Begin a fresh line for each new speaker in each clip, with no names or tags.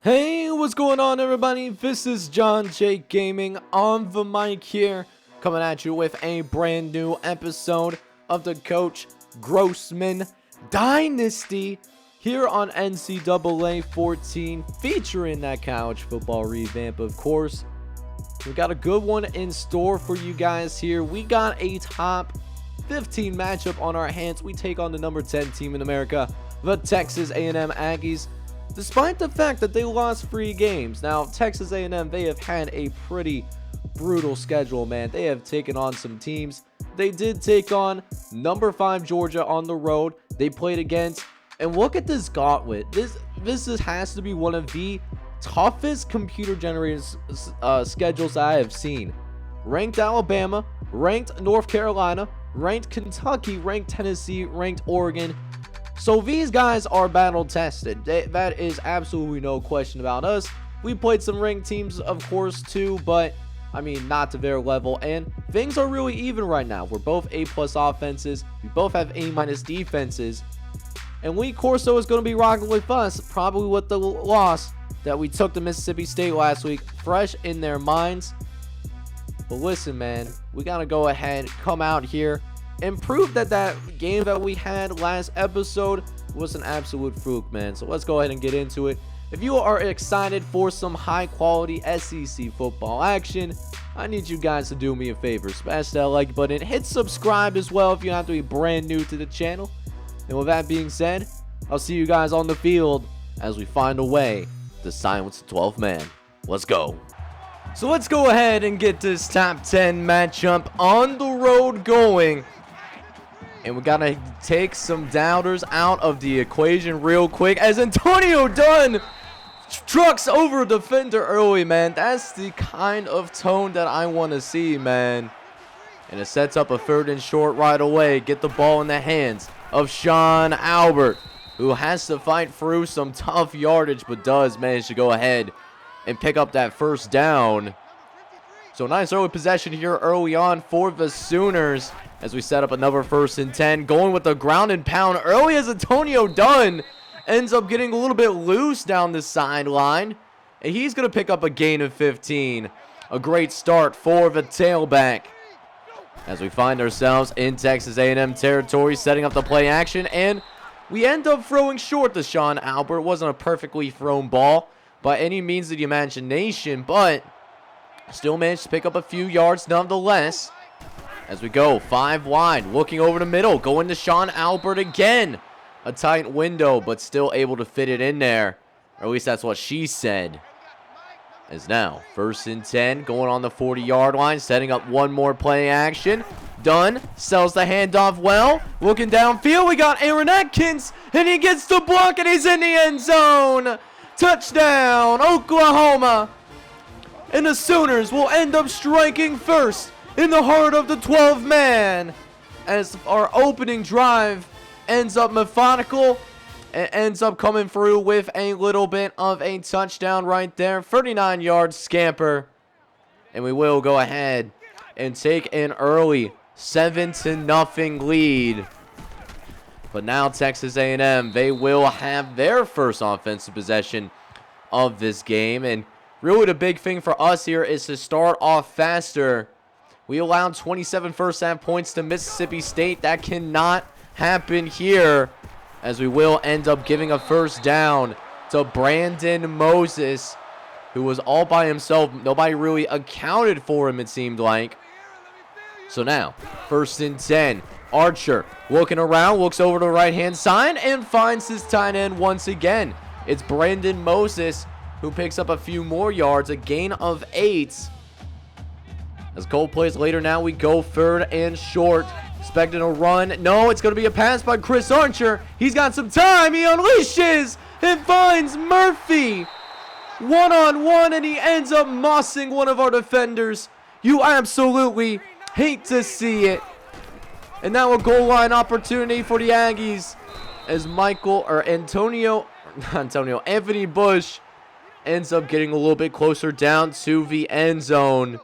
Hey, what's going on, everybody? This is John J Gaming on the mic here, coming at you with a brand new episode of the Coach Grossman Dynasty here on NCAA 14, featuring that college football revamp, of course. We got a good one in store for you guys here. We got a top 15 matchup on our hands. We take on the number 10 team in America, the Texas A&M Aggies. Despite the fact that they lost 3 games. Now, Texas A&M, they have had a pretty brutal schedule, man. They have taken on some teams. They did take on number 5 Georgia on the road. They played against, and look at this gauntlet. This has to be one of the toughest computer-generated schedules I have seen. Ranked Alabama, ranked North Carolina, ranked Kentucky, ranked Tennessee, ranked Oregon. So these guys are battle tested. That is absolutely no question about us. We played some ranked teams, of course, too, but I mean, not to their level. And things are really even right now. We're both A+ offenses. We both have A- defenses. And Lee Corso is going to be rocking with us, probably with the loss that we took to Mississippi State last week, fresh in their minds. But listen, man, we got to go ahead, come out here, and prove that that game that we had last episode was an absolute fluke, man. So let's go ahead and get into it. If you are excited for some high quality SEC football action, I need you guys to do me a favor. Smash that like button. Hit subscribe as well if you have to be brand new to the channel. And with that being said, I'll see you guys on the field as we find a way to silence the 12th man. Let's go. So let's go ahead and get this top 10 matchup on the road going. And we gotta take some doubters out of the equation real quick as Antonio Dunn trucks over a defender early, man. That's the kind of tone that I want to see, man. And it sets up a 3rd and short right away. Get the ball in the hands of Sean Albert, who has to fight through some tough yardage, but does manage to go ahead and pick up that 1st down. So nice early possession here early on for the Sooners as we set up another 1st and 10. Going with the ground and pound early as Antonio Dunn ends up getting a little bit loose down the sideline. And he's going to pick up a gain of 15. A great start for the tailback as we find ourselves in Texas A&M territory, setting up the play action. And we end up throwing short to Sean Albert. It wasn't a perfectly thrown ball by any means of the imagination, but still managed to pick up a few yards nonetheless. As we go 5 wide, looking over the middle, going to Sean Albert again. A tight window, but still able to fit it in there. Or at least that's what she said. As now, 1st and 10, going on the 40-yard line, setting up one more play action. Dunn sells the handoff well. Looking downfield, we got Aaron Atkins, and he gets the block, and he's in the end zone. Touchdown, Oklahoma. And the Sooners will end up striking first in the heart of the 12th man as our opening drive ends up methodical and ends up coming through with a little bit of a touchdown right there. 39-yard scamper. And we will go ahead and take an early 7-0 lead. But now Texas A&M, they will have their first offensive possession of this game. And really the big thing for us here is to start off faster. We allowed 27 first-half points to Mississippi State. That cannot happen here, as we will end up giving a 1st down to Brandon Moses, who was all by himself. Nobody really accounted for him, it seemed like. So now, 1st and 10. Archer looking around, looks over to the right-hand side, and finds his tight end once again. It's Brandon Moses who picks up a few more yards, a gain of 8. As Cole plays later now, we go 3rd and short. Expecting a run. No, it's going to be a pass by Chris Archer. He's got some time. He unleashes and finds Murphy. One-on-one, and he ends up mossing one of our defenders. You absolutely hate to see it. And now a goal line opportunity for the Aggies as Anthony Bush ends up getting a little bit closer down to the end zone.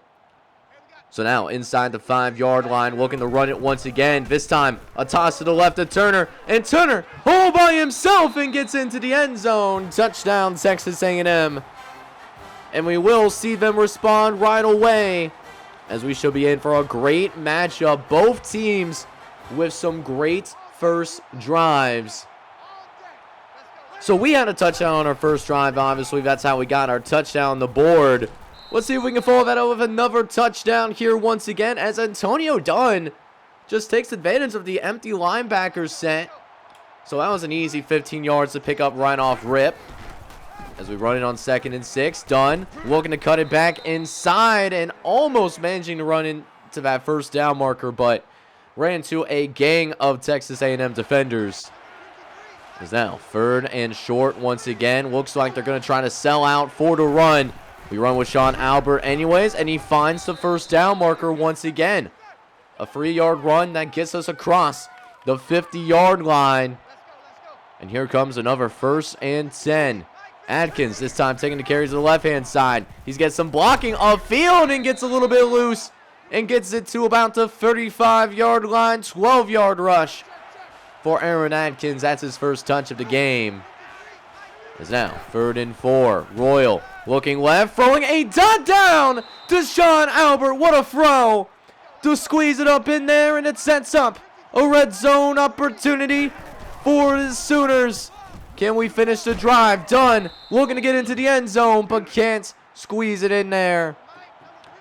So now inside the 5-yard line, looking to run it once again. This time, a toss to the left of Turner. And Turner all by himself and gets into the end zone. Touchdown, Texas A&M. And we will see them respond right away, as we should be in for a great matchup. Both teams with some great first drives. So we had a touchdown on our first drive, obviously. That's how we got our touchdown on the board. Let's see if we can follow that up with another touchdown here once again, as Antonio Dunn just takes advantage of the empty linebacker set. So that was an easy 15 yards to pick up right off rip. As we run it on 2nd and 6, Dunn looking to cut it back inside and almost managing to run into that first down marker, but ran into a gang of Texas A&M defenders. Is now 3rd and short once again. Looks like they're going to try to sell out for the run. We run with Sean Albert anyways, and he finds the first down marker once again. A 3-yard run that gets us across the 50-yard line. And here comes another 1st and 10. Atkins this time taking the carries to the left-hand side. He's got some blocking upfield and gets a little bit loose and gets it to about the 35-yard line. 12-yard rush for Aaron Atkins. That's his first touch of the game. It's now 3rd and 4. Royal looking left, throwing a dot down to Sean Albert. What a throw to squeeze it up in there, and it sets up a red zone opportunity for the Sooners. Can we finish the drive? Dunn looking to get into the end zone, but can't squeeze it in there.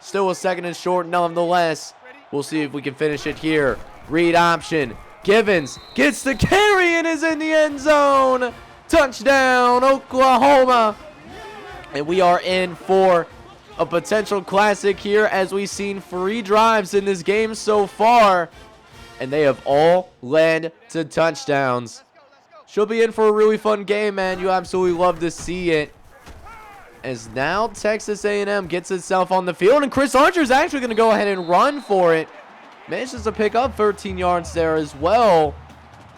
Still a 2nd and short nonetheless. We'll see if we can finish it here. Read option. Givens gets the carry and is in the end zone. Touchdown, Oklahoma. And we are in for a potential classic here, as we've seen 3 drives in this game so far, and they have all led to touchdowns. Should be in for a really fun game, man. You absolutely love to see it. As now Texas A&M gets itself on the field, and Chris Archer is actually going to go ahead and run for it. Manages to pick up 13 yards there as well.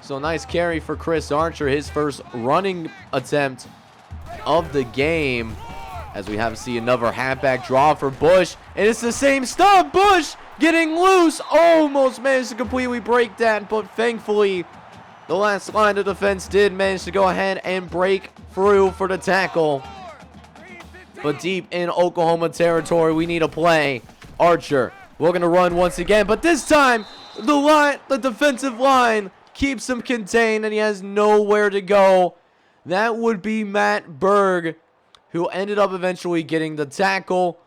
So nice carry for Chris Archer, his first running attempt of the game. As we have to see another halfback draw for Bush, and it's the same stuff. Bush getting loose, almost managed to completely break that, but thankfully the last line of defense did manage to go ahead and break through for the tackle. But deep in Oklahoma territory, we need a play. Archer, we're going to run once again, but this time the defensive line keeps him contained, and he has nowhere to go. That would be Matt Berg, who ended up eventually getting the tackle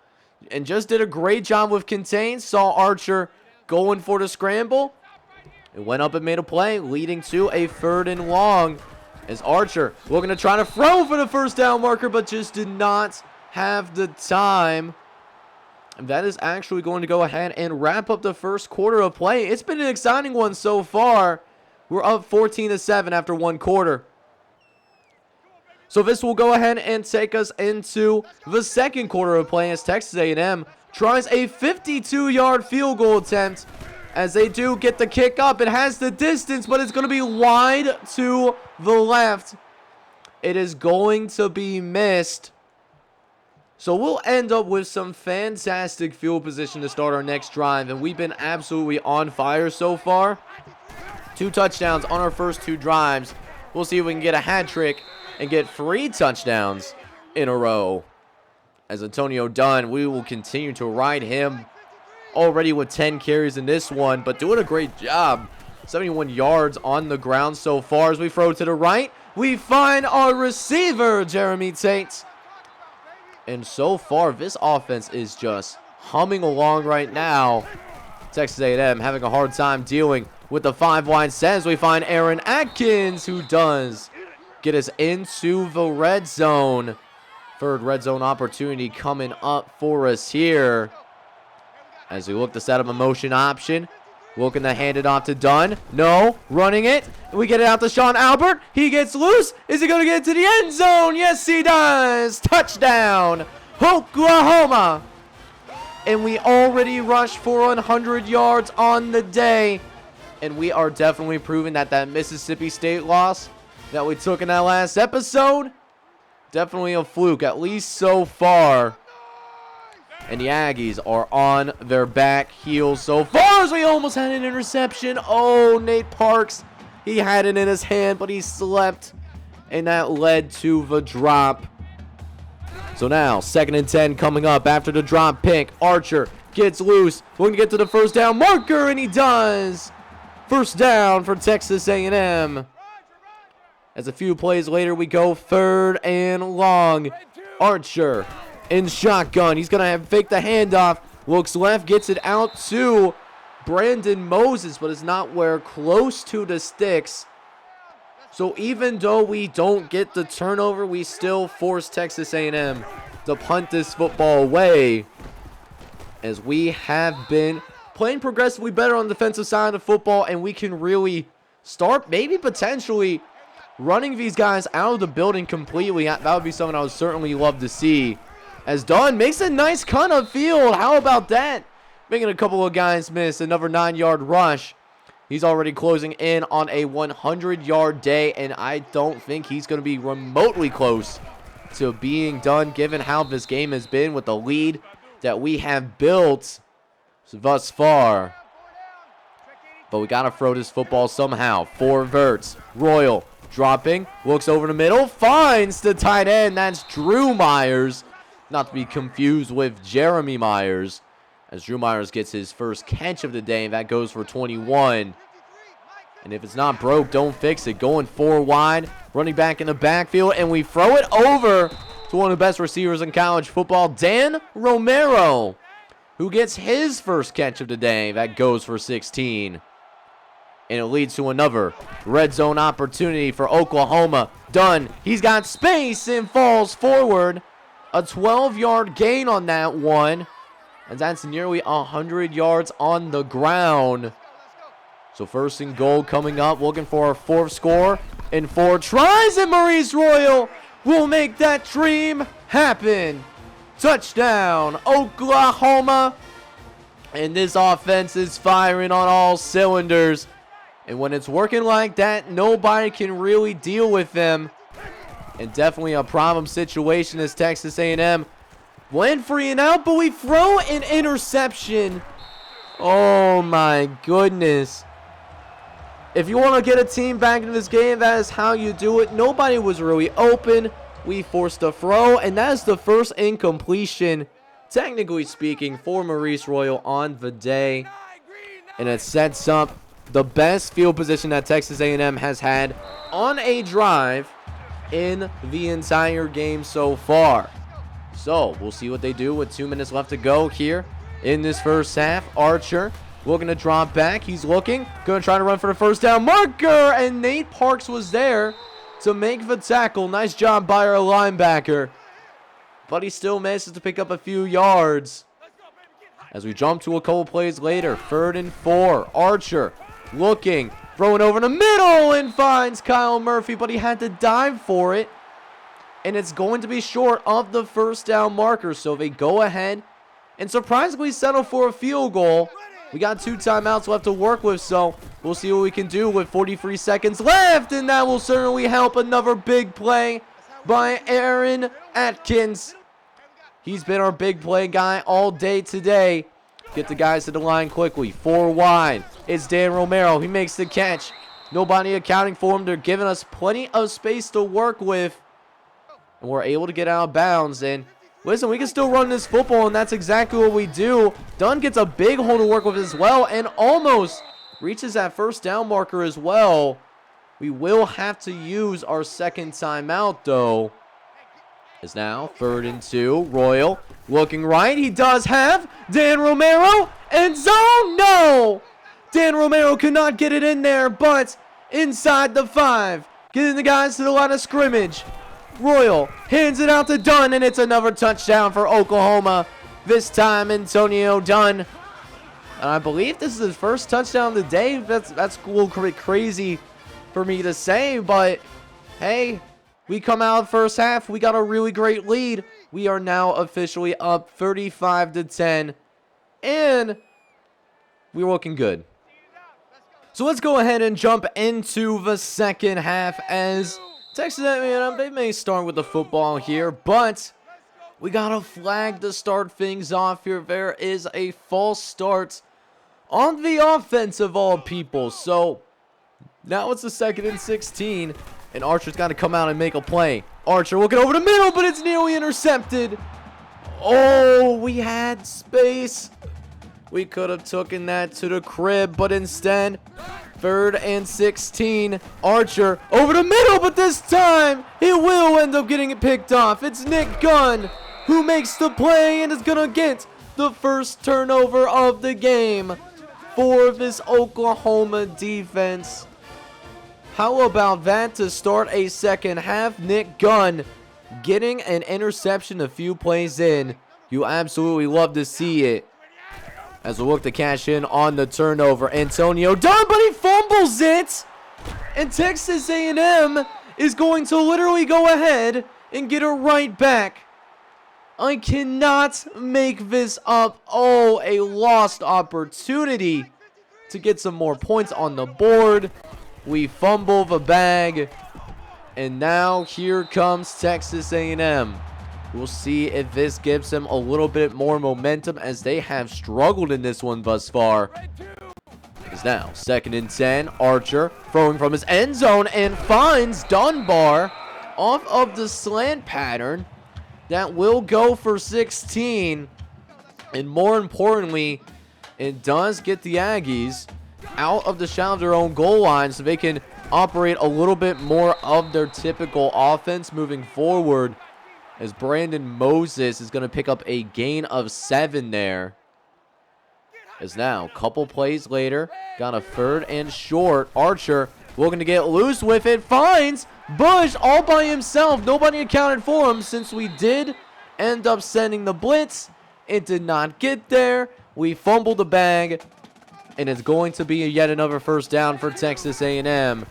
and just did a great job with contain. Saw Archer going for the scramble. It went up and made a play, leading to a 3rd and long. As Archer looking to try to throw for the first down marker, but just did not have the time. And that is actually going to go ahead and wrap up the first quarter of play. It's been an exciting one so far. We're up 14-7 after 1 quarter. So this will go ahead and take us into the 2nd quarter of play, as Texas A&M tries a 52-yard field goal attempt. As they do get the kick up, it has the distance, but it's going to be wide to the left. It is going to be missed. So we'll end up with some fantastic field position to start our next drive, and we've been absolutely on fire so far. 2 touchdowns on our first 2 drives. We'll see if we can get a hat trick and get 3 touchdowns in a row. As Antonio Dunn, we will continue to ride him, already with 10 carries in this one, but doing a great job. 71 yards on the ground so far. As we throw to the right, we find our receiver, Jeremy Tate. And so far, this offense is just humming along right now. Texas A&M having a hard time dealing with the 5-wide set, as we find Aaron Atkins, who does get us into the red zone. 3rd red zone opportunity coming up for us here. As we look to set up a motion option. Looking to hand it off to Dunn. No, running it. We get it out to Sean Albert. He gets loose. Is he going to get to the end zone? Yes, he does. Touchdown, Oklahoma. And we already rushed for 100 yards on the day. And we are definitely proving that Mississippi State loss that we took in that last episode, definitely a fluke, at least so far. And the Aggies are on their back heels so far as we almost had an interception. Oh, Nate Parks, he had it in his hand, but he slept. And that led to the drop. So now, 2nd and 10 coming up after the drop pick. Archer gets loose, looking to get to the first down marker, and he does. First down for Texas A&M. As a few plays later, we go 3rd and long. Archer in shotgun. He's going to fake the handoff. Looks left, gets it out to Brandon Moses, but it's not where close to the sticks. So even though we don't get the turnover, we still force Texas A&M to punt this football away, as we have been playing progressively better on the defensive side of the football, and we can really start maybe potentially running these guys out of the building completely. That would be something I would certainly love to see. As Dunn makes a nice cut upfield. How about that? Making a couple of guys miss. Another 9-yard rush. He's already closing in on a 100-yard day, and I don't think he's going to be remotely close to being done, given how this game has been with the lead that we have built thus far. But we got to throw this football somehow. 4 verts. Royal dropping, looks over the middle, finds the tight end. That's Drew Myers. Not to be confused with Jeremy Myers, as Drew Myers gets his first catch of the day, and that goes for 21. And if it's not broke, don't fix it. Going 4 wide, running back in the backfield, and we throw it over to one of the best receivers in college football, Dan Romero, who gets his first catch of the day. That goes for 16. And it leads to another red zone opportunity for Oklahoma. Dunn, he's got space and falls forward. A 12-yard gain on that one. And that's nearly 100 yards on the ground. So 1st and goal coming up, looking for a 4th score in 4 tries. And Maurice Royal will make that dream happen. Touchdown, Oklahoma. And this offense is firing on all cylinders. And when it's working like that, nobody can really deal with them. And definitely a problem situation as Texas A&M went 3 and out, but we throw an interception. Oh my goodness. If you want to get a team back into this game, that is how you do it. Nobody was really open. We forced a throw, and that is the first incompletion, technically speaking, for Maurice Royal on the day. And it sets up the best field position that Texas A&M has had on a drive in the entire game so far. So we'll see what they do with 2 minutes left to go here in this first half. Archer looking to drop back. He's looking, going to try to run for the first down marker, and Nate Parks was there to make the tackle. Nice job by our linebacker, but he still manages to pick up a few yards. As we jump to a couple plays later, 3rd and 4. Archer looking, throwing over the middle, and finds Kyle Murphy, but he had to dive for it. And it's going to be short of the first down marker, so they go ahead and surprisingly settle for a field goal. We got 2 timeouts left to work with, so we'll see what we can do with 43 seconds left, and that will certainly help. Another big play by Aaron Atkins. He's been our big play guy all day today. Get the guys to the line quickly. 4 wide. It's Dan Romero. He makes the catch. Nobody accounting for him. They're giving us plenty of space to work with. And we're able to get out of bounds. And listen, we can still run this football, and that's exactly what we do. Dunn gets a big hole to work with as well, and almost reaches that first down marker as well. We will have to use our 2nd timeout, though. Is now 3rd and 2. Royal looking right. He does have Dan Romero. End zone. No. Dan Romero could not get it in there, but inside the 5. Getting the guys to the line of scrimmage. Royal hands it out to Dunn, and it's another touchdown for Oklahoma. This time, Antonio Dunn. And I believe this is his first touchdown of the day. That's a little bit crazy for me to say, but hey, we come out of the first half. We got a really great lead. We are now officially up 35-10, and we're looking good. So let's go ahead and jump into the second half as Texas A&M, they may start with the football here, but We got a flag to start things off here. There is a false start on the offense of all people. So now it's a 2nd and 16. And Archer's got to come out and make a play. Archer looking over the middle, but it's nearly intercepted. Oh, we had space. We could have taken that to the crib, but instead, 3rd and 16. Archer over the middle, but this time, it will end up getting it picked off. It's Nick Gunn who makes the play and is going to get the first turnover of the game for this Oklahoma defense. How about that to start a second half? Nick Gunn getting an interception a few plays in. You absolutely love to see it. As we look to cash in on the turnover. Antonio Dunn, but he fumbles it. And Texas A&M is going to literally go ahead and get it right back. I cannot make this up. Oh, a lost opportunity to get some more points on the board. We fumble the bag. And now here comes Texas A&M. We'll see if this gives them a little bit more momentum, as they have struggled in this one thus far. It's now 2nd and 10. Archer throwing from his end zone and finds Dunbar off of the slant pattern. That will go for 16. And more importantly, it does get the Aggies out of the shadow of their own goal line so they can operate a little bit more of their typical offense moving forward, as Brandon Moses is going to pick up a gain of 7 there. As now, a couple plays later, got a 3rd and short. Archer looking to get loose with it. Finds Bush all by himself. Nobody accounted for him, since we did end up sending the blitz. It did not get there. We fumbled the bag. And it's going to be yet another first down for Texas A&M.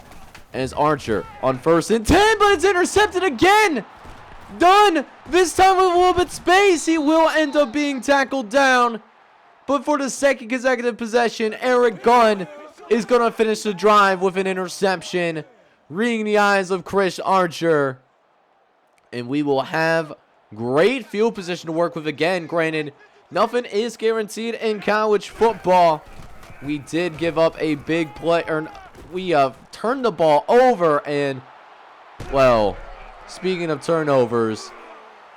As Archer on 1st and 10, but it's intercepted again. Done. This time with a little bit of space. He will end up being tackled down. But for the 2nd consecutive possession, Eric Gunn is going to finish the drive with an interception, reading the eyes of Chris Archer. And we will have great field position to work with again. Granted, nothing is guaranteed in college football. We did give up a big play, or we turned the ball over, and, well, speaking of turnovers,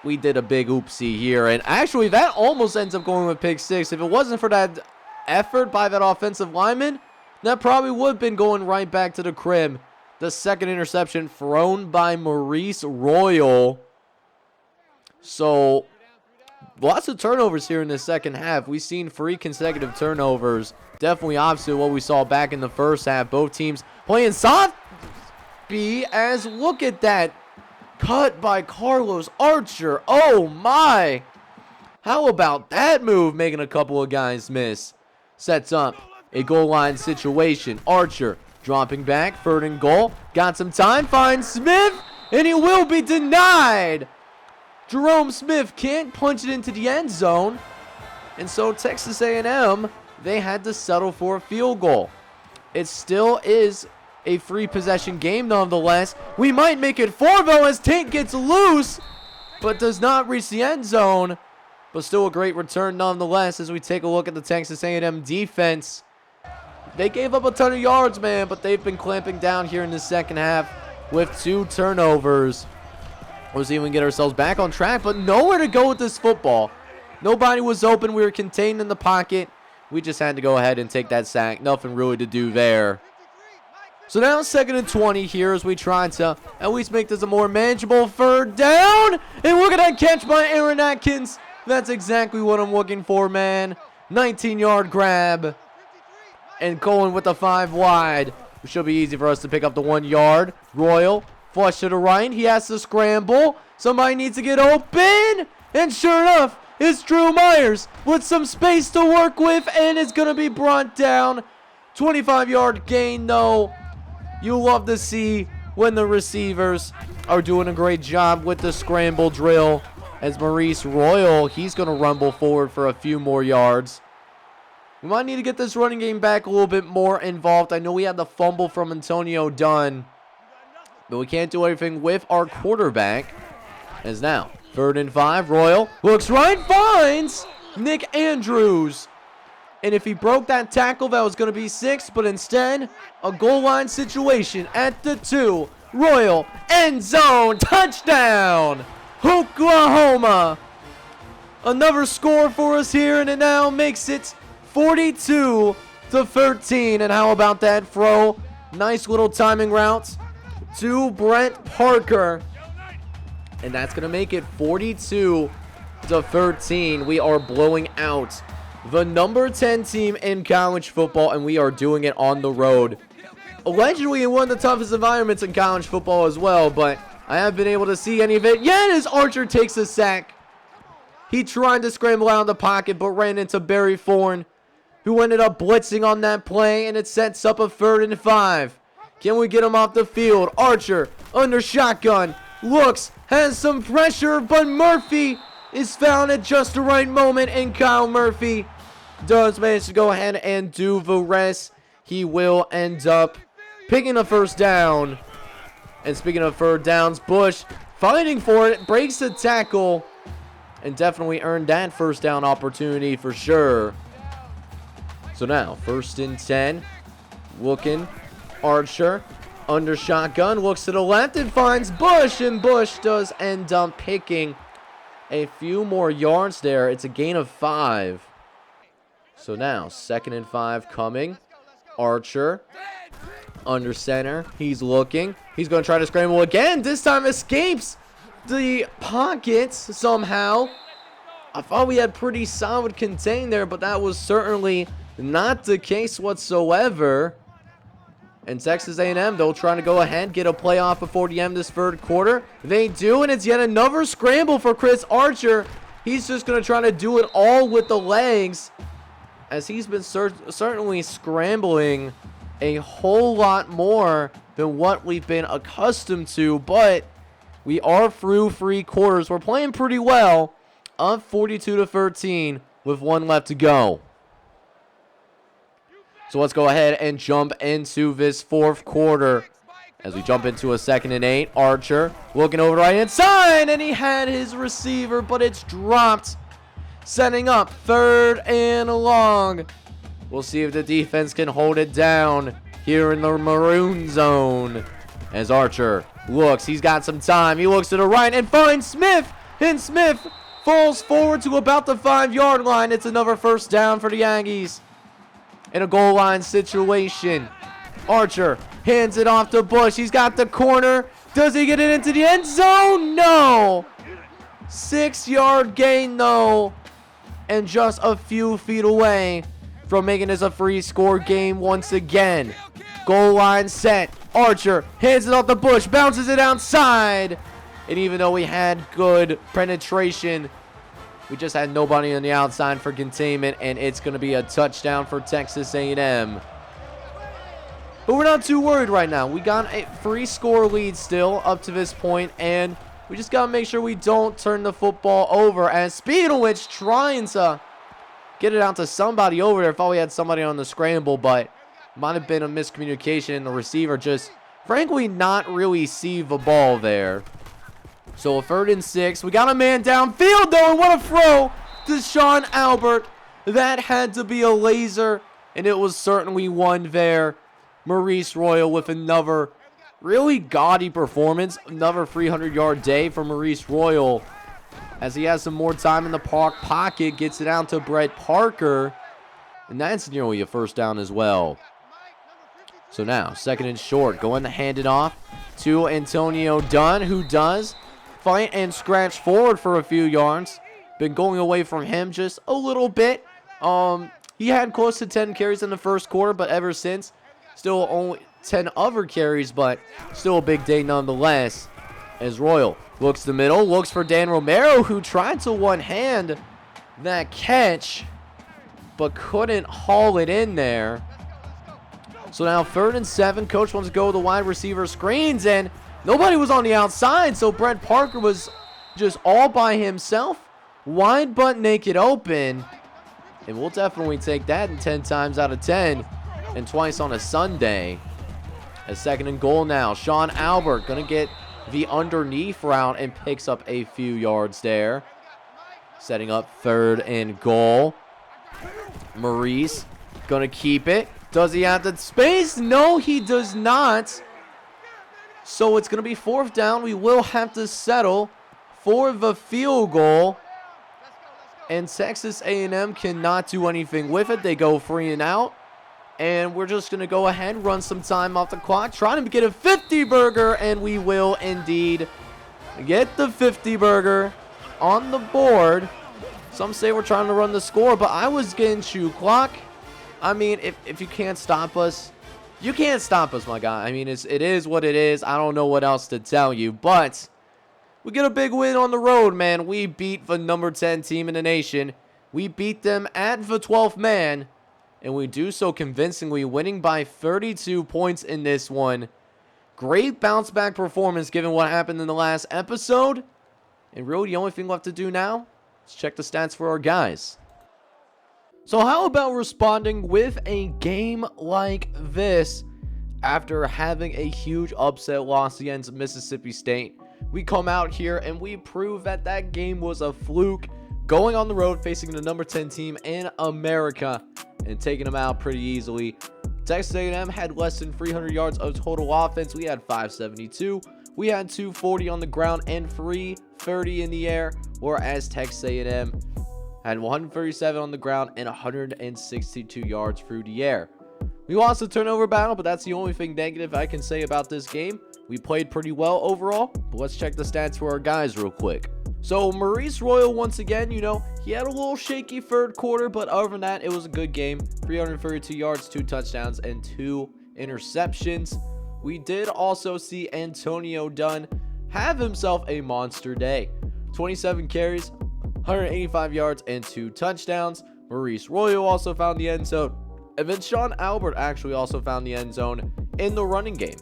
we did a big oopsie here. And actually, that almost ends up going with pick 6. If it wasn't for that effort by that offensive lineman, that probably would have been going right back to the crib. The 2nd interception thrown by Maurice Royal. So, lots of turnovers here in the second half. We've seen 3 consecutive turnovers. Definitely opposite what we saw back in the first half. Both teams playing soft. As look at that cut by Carlos Archer. Oh my. How about that move, making a couple of guys miss? Sets up a goal line situation. Archer dropping back. 3rd and goal. Got some time. Finds Smith. And he will be denied. Jerome Smith can't punch it into the end zone. And so Texas A&M, they had to settle for a field goal. It still is a 3-possession game nonetheless. We might make it 4 though, as Tate gets loose, but does not reach the end zone. But still a great return nonetheless, as we take a look at the Texas A&M defense. They gave up a ton of yards, man, but they've been clamping down here in the second half with 2 turnovers. We'll see if we can get ourselves back on track, but nowhere to go with this football. Nobody was open. We were contained in the pocket. We just had to go ahead and take that sack. Nothing really to do there. So now 2nd and 20 here, as we try to at least make this a more manageable 3rd down. And look at that catch by Aaron Atkins. That's exactly what I'm looking for, man. 19-yard grab. And going with the 5 wide. It should be easy for us to pick up the 1 yard. Royal, flush to the right. He has to scramble. Somebody needs to get open. And sure enough, it's Drew Myers with some space to work with. And it's going to be brought down. 25-yard gain, though. You love to see when the receivers are doing a great job with the scramble drill. As Maurice Royal, he's going to rumble forward for a few more yards. We might need to get this running game back a little bit more involved. I know we had the fumble from Antonio Dunn, but we can't do anything with our quarterback. As now, 3rd and 5. Royal looks right, finds Nick Andrews. And if he broke that tackle, that was going to be 6. But instead, a goal line situation at the 2. Royal, end zone, touchdown, Oklahoma. Another score for us here, and it now makes it 42-13. And how about that throw? Nice little timing route to Brent Parker. And that's going to make it 42-13. We are blowing out the number 10 team in college football, and we are doing it on the road. Allegedly in one of the toughest environments in college football as well, but I haven't been able to see any of it yet as Archer takes a sack. He tried to scramble out of the pocket, but ran into Barry Thorne, who ended up blitzing on that play, and it sets up a 3rd and 5. Can we get him off the field? Archer under shotgun, looks, has some pressure, but Murphy is found at just the right moment, and Kyle Murphy does manage to go ahead and do the rest. He will end up picking a 1st down. And speaking of 3rd downs, Bush fighting for it, breaks the tackle, and definitely earned that 1st down opportunity for sure. So now, 1st and 10, looking, Archer under shotgun, looks to the left and finds Bush, and Bush does end up picking a few more yards there. It's a gain of 5. So now, 2nd and 5 coming. Archer under center. He's looking. He's going to try to scramble again. This time escapes the pocket somehow. I thought we had pretty solid contain there, but that was certainly not the case whatsoever. And Texas A&M, though, trying to go ahead, get a play off before the end of this 3rd quarter. They do, and it's yet another scramble for Chris Archer. He's just going to try to do it all with the legs, as he's been certainly scrambling a whole lot more than what we've been accustomed to. But we are through 3 quarters. We're playing pretty well, up 42-13 with 1 left to go. So let's go ahead and jump into this 4th quarter. As we jump into a 2nd and 8, Archer looking over the right-hand side, and he had his receiver, but it's dropped. Setting up 3rd and long. We'll see if the defense can hold it down here in the maroon zone. As Archer looks, he's got some time. He looks to the right and finds Smith, and Smith falls forward to about the 5-yard line. It's another 1st down for the Aggies. In a goal line situation, Archer hands it off to Bush. He's got the corner. Does he get it into the end zone? No. 6-yard gain, though, and just a few feet away from making this a free score game once again. Goal line set. Archer hands it off to Bush, bounces it outside. And even though we had good penetration, we just had nobody on the outside for containment, and it's going to be a touchdown for Texas A&M. But we're not too worried right now. We got a 3-score lead still up to this point, and we just got to make sure we don't turn the football over. As speaking of which, trying to get it out to somebody over there. Thought we had somebody on the scramble, but might have been a miscommunication, and the receiver just, frankly, not really see the ball there. So a 3rd and 6. We got a man downfield, though, and what a throw to Sean Albert. That had to be a laser, and it was certainly one there. Maurice Royal with another really gaudy performance. Another 300-yard day for Maurice Royal, as he has some more time in the pocket. Gets it out to Brett Parker, and that's nearly a 1st down as well. So now, 2nd and short. Going to hand it off to Antonio Dunn, who does fight and scratch forward for a few yards. Been going away from him just a little bit. He had close to 10 carries in the 1st quarter, but ever since, still only 10 other carries, but still a big day nonetheless. As Royal looks to the middle, looks for Dan Romero, who tried to one-hand that catch, but couldn't haul it in there. So now 3rd and 7. Coach wants to go with the wide receiver screens, and nobody was on the outside, so Brett Parker was just all by himself, wide but naked open. And we'll definitely take that in 10 times out of 10, and twice on a Sunday. A 2nd and goal now. Sean Albert going to get the underneath route and picks up a few yards there. Setting up 3rd and goal. Maurice gonna keep it. Does he have the space? No, he does not. So it's gonna be 4th down. We will have to settle for the field goal. And Texas A&M cannot do anything with it. They go 3 and out. And we're just going to go ahead and run some time off the clock. Trying to get a 50-burger. And we will indeed get the 50-burger on the board. Some say we're trying to run the score. But I was getting chew clock. I mean, if you can't stop us, you can't stop us, my guy. I mean, it is what it is. I don't know what else to tell you. But we get a big win on the road, man. We beat the number 10 team in the nation. We beat them at the 12th man. And we do so convincingly, winning by 32 points in this one. Great bounce back performance given what happened in the last episode. And really the only thing left to do now is check the stats for our guys. So how about responding with a game like this after having a huge upset loss against Mississippi State? We come out here and we prove that that game was a fluke, going on the road facing the number 10 team in America and taking them out pretty easily. Texas A&M had less than 300 yards of total offense. We had 572. We had 240 on the ground and 330 in the air, whereas Texas A&M had 137 on the ground and 162 yards through the air. We lost the turnover battle, but that's the only thing negative I can say about this game. We played pretty well overall, but let's check the stats for our guys real quick. So Maurice Royal, once again, he had a little shaky 3rd quarter, but other than that, it was a good game. 332 yards, 2 touchdowns, and 2 interceptions. We did also see Antonio Dunn have himself a monster day. 27 carries, 185 yards, and 2 touchdowns. Maurice Royal also found the end zone. And then Sean Albert actually also found the end zone in the running game.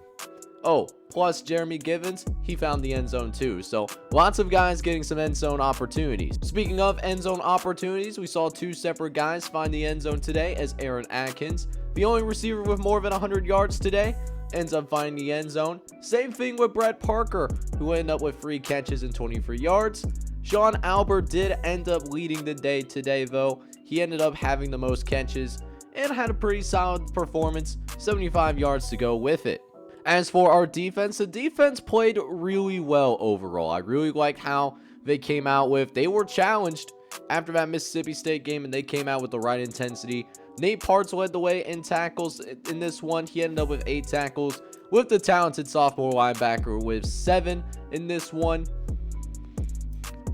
Oh, plus Jeremy Givens, he found the end zone too. So lots of guys getting some end zone opportunities. Speaking of end zone opportunities, we saw 2 separate guys find the end zone today as Aaron Atkins, the only receiver with more than 100 yards today, ends up finding the end zone. Same thing with Brett Parker, who ended up with 3 catches and 23 yards. Sean Albert did end up leading the day today though. He ended up having the most catches and had a pretty solid performance, 75 yards to go with it. As for our defense, the defense played really well overall. I really liked how they came out with. They were challenged after that Mississippi State game, and they came out with the right intensity. Nate Parts led the way in tackles in this one. He ended up with 8 tackles, with the talented sophomore linebacker with 7 in this one.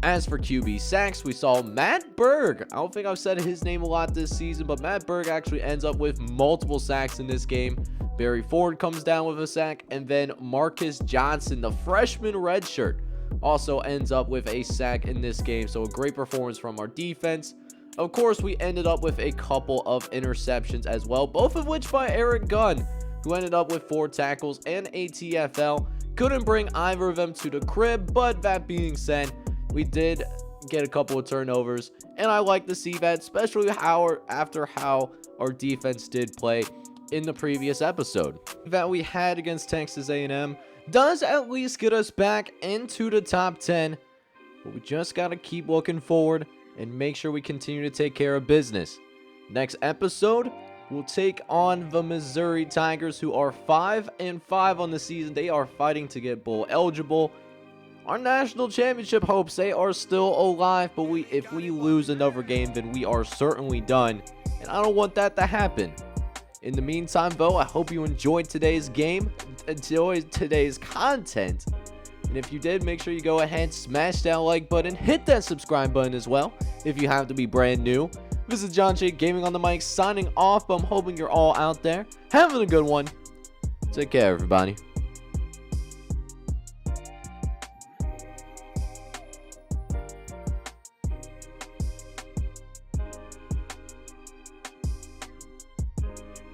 As for QB sacks, we saw Matt Berg. I don't think I've said his name a lot this season, but Matt Berg actually ends up with multiple sacks in this game. Barry Ford comes down with a sack, and then Marcus Johnson, the freshman redshirt, also ends up with a sack in this game. So a great performance from our defense. Of course, we ended up with a couple of interceptions as well, both of which by Eric Gunn, who ended up with 4 tackles and a TFL. Couldn't bring either of them to the crib, but that being said, we did get a couple of turnovers, and I like to see that, especially after how our defense did play in the previous episode. That we had against Texas A&M does at least get us back into the top 10, but we just got to keep looking forward and make sure we continue to take care of business. Next episode, we'll take on the Missouri Tigers, who are 5-5 on the season. They are fighting to get bowl eligible. Our national championship hopes, they are still alive, but if we lose another game, then we are certainly done, and I don't want that to happen. In the meantime, though, I hope you enjoyed today's game, enjoyed today's content, and if you did, make sure you go ahead, smash that like button, hit that subscribe button as well if you have to be brand new. This is John J Gaming on the mic signing off, but I'm hoping you're all out there having a good one. Take care, everybody.